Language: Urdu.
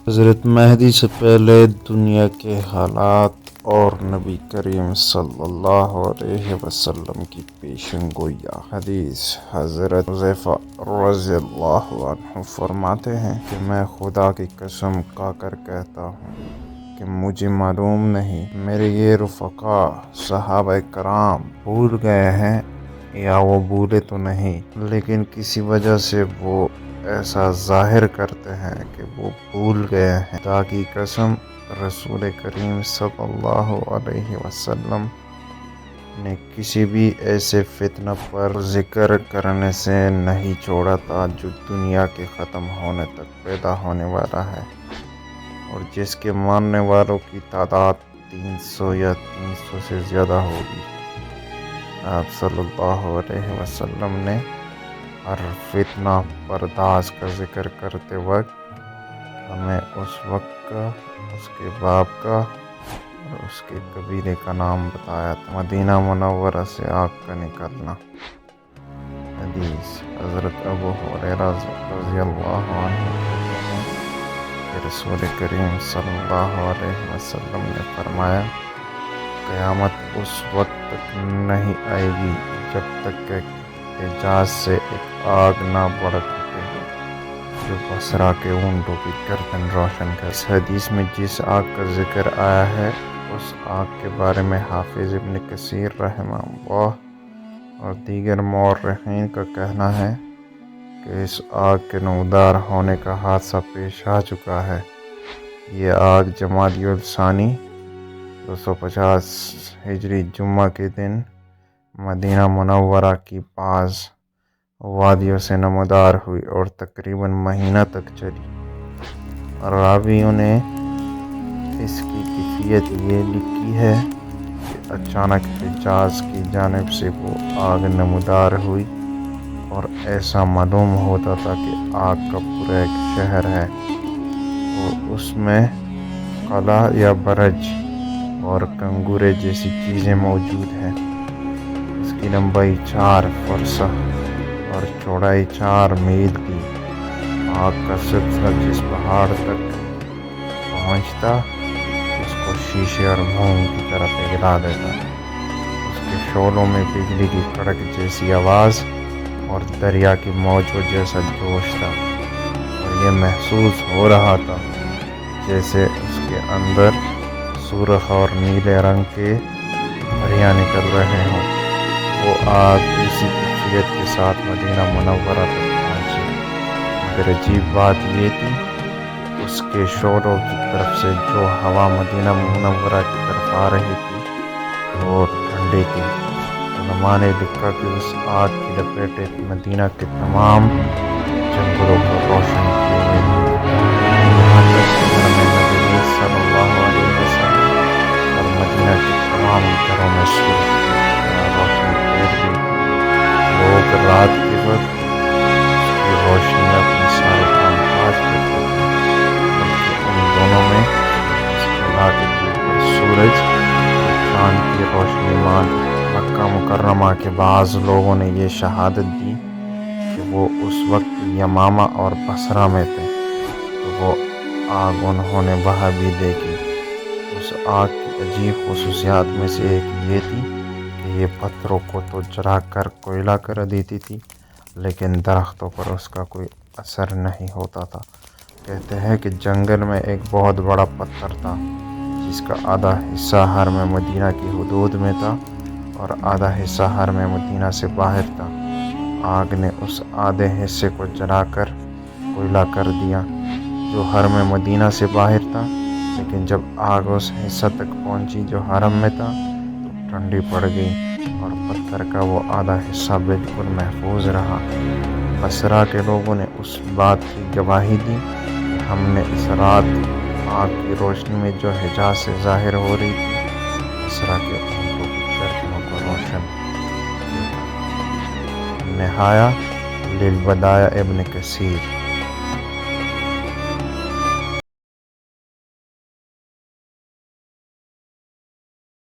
حضرت مہدی سے پہلے دنیا کے حالات اور نبی کریم صلی اللہ علیہ وسلم کی پیشن گوئی حدیث۔ حضرت حذیفہ رضی اللہ عنہ فرماتے ہیں کہ میں خدا کی قسم کھا کر کہتا ہوں کہ مجھے معلوم نہیں میرے یہ رفقا صحابہ کرام بھول گئے ہیں یا وہ بھولے تو نہیں، لیکن کسی وجہ سے وہ ایسا ظاہر کرتے ہیں کہ وہ بھول گئے ہیں۔ خدا کی قسم رسول کریم صلی اللہ علیہ وسلم نے کسی بھی ایسے فتنہ پر ذکر کرنے سے نہیں چھوڑا تھا جو دنیا کے ختم ہونے تک پیدا ہونے والا ہے، اور جس کے ماننے والوں کی تعداد 300 یا 300 سے زیادہ ہوگی۔ آپ صلی اللہ علیہ وسلم نے ہر فتنہ پرداز کا ذکر کرتے وقت ہمیں اس وقت کا، اس کے باپ کا اور اس کے قبیلے کا نام بتایا تھا۔ مدینہ منورہ سے آگ کا نکلنا۔ حدیث۔ حضرت ابو ہریرہ رضی اللہ عنہ کہ رسول کریم صلی اللہ علیہ وسلم نے فرمایا، قیامت اس وقت تک نہیں آئے گی جب تک کہ حجاز سے ایک آگ نہ بھڑک اٹھے جو بصرہ کے اونٹوں کی گردن روشن کر۔ اس حدیث میں جس آگ کا ذکر آیا ہے اس آگ کے بارے میں حافظ ابن کثیر رحمہ اللہ اور دیگر مورخین کا کہنا ہے کہ اس آگ کے نمودار ہونے کا حادثہ پیش آ چکا ہے۔ یہ آگ جمادی الثانی 250 ہجری جمعہ کے دن مدینہ منورہ کی بعض وادیوں سے نمودار ہوئی اور تقریباً مہینہ تک چلی۔ راویوں نے اس کی کیفیت یہ لکھی ہے کہ اچانک حجاز کی جانب سے وہ آگ نمودار ہوئی اور ایسا معلوم ہوتا تھا کہ آگ کا پورا ایک شہر ہے اور اس میں قلعہ یا برج اور کنگورے جیسی چیزیں موجود ہیں۔ اس کی لمبائی 4 فرسخ اور چوڑائی 4 میل تھی۔ آگ کا سلسلہ جس پہاڑ تک پہنچتا اس کو شیشے اور موم کی طرح پگھلا دیتا۔ اس کے شعلوں میں بجلی کی کڑک جیسی آواز اور دریا کی موجوں جیسا جوش تھا، اور یہ محسوس ہو رہا تھا جیسے اس کے اندر سرخ اور نیلے رنگ کے دھریا نکل رہے ہوں۔ وہ آگ اسی کیفیت کے ساتھ مدینہ منورہ تک پہنچی، مگر عجیب بات یہ تھی اس کے شعلوں کی طرف سے جو ہوا مدینہ منورہ کی طرف آ رہی تھی وہ ٹھنڈی تھی۔ علماء نے لکھا کہ اس آگ کی لپیٹیں مدینہ کے تمام جنگلوں کو روشن کیے ہوئے تھی، یہاں تک کہ گھر میں نبی صلی اللہ علیہ وسلم اور مدینہ کے تمام گھروں میں سورج کی روشنی پھیل گئی تھی۔ لوگ رات کے وقت اس کی روشنی میں اپنے سارے کام کاج کرتے تھے، بلکہ ان دونوں میں اس علاقے کے اوپر سورج اور چاند کی روشنی مان۔ مکہ مکرمہ کے بعض لوگوں نے یہ شہادت دی کہ وہ اس وقت یمامہ اور بصرہ میں تھے، تو وہ آگ انہوں نے وہاں بھی دیکھی۔ اس آگ کی عجیب خصوصیات میں سے ایک یہ تھی کہ یہ پتھروں کو تو جلا کر کوئلہ کر دیتی تھی، لیکن درختوں پر اس کا کوئی اثر نہیں ہوتا تھا۔ کہتے ہیں کہ جنگل میں ایک بہت بڑا پتھر تھا جس کا آدھا حصہ حرم مدینہ کی حدود میں تھا اور آدھا حصہ حرم مدینہ سے باہر تھا۔ آگ نے اس آدھے حصے کو جلا کر کوئلہ کر دیا جو حرم مدینہ سے باہر تھا، لیکن جب آگ اس حصہ تک پہنچی جو حرم میں تھا تو ٹھنڈی پڑ گئی اور پتھر کا وہ آدھا حصہ بالکل محفوظ رہا۔ بصرہ کے لوگوں نے اس بات کی گواہی دی کہ ہم نے اس رات آگ کی روشنی میں جو حجاز سے ظاہر ہو رہی تھی بصرہ کے اونٹوں کی گردنوں کو روشن کیا۔ نہایہ للبدایہ ابن کثیر۔